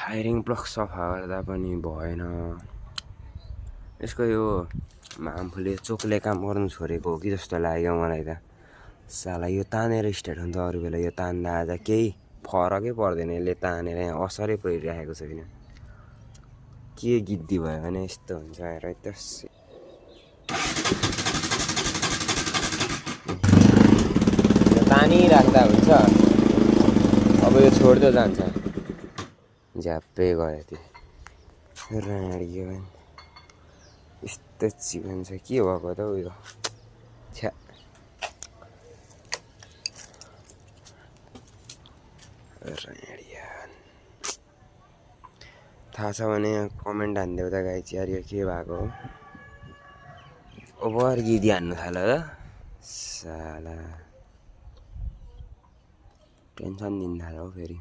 Firing plug सफा गर्दा पनि भएन। यसको यो आफूले चोकले काम गर्नु छोडेको हो कि जस्तो लाग्यो मलाई त। साला यो तानेर स्टार्ट हुन्छ, अरू बेला यो तान्दा आज केही फरकै पर्दैन। यसले तानेर यहाँ असरै परिरहेको छैन। के गिद्दी भयो भने यस्तो हुन्छ हेर त्यसै। तानिराख्दा हुन्छ, अब यो छोड्दै जान्छ। झ्याप्पै गयो त्यो राँडियो भने यस्तो चिकन छ, के भएको त उयो छ्या। थाहा छ भने कमेन्ट हानिदेऊ त गाइस यार, यो के भएको हो। ओभर गिदी हान्नु थाल्यो त साला, टेन्सन दिनु थाल्यो फेरि।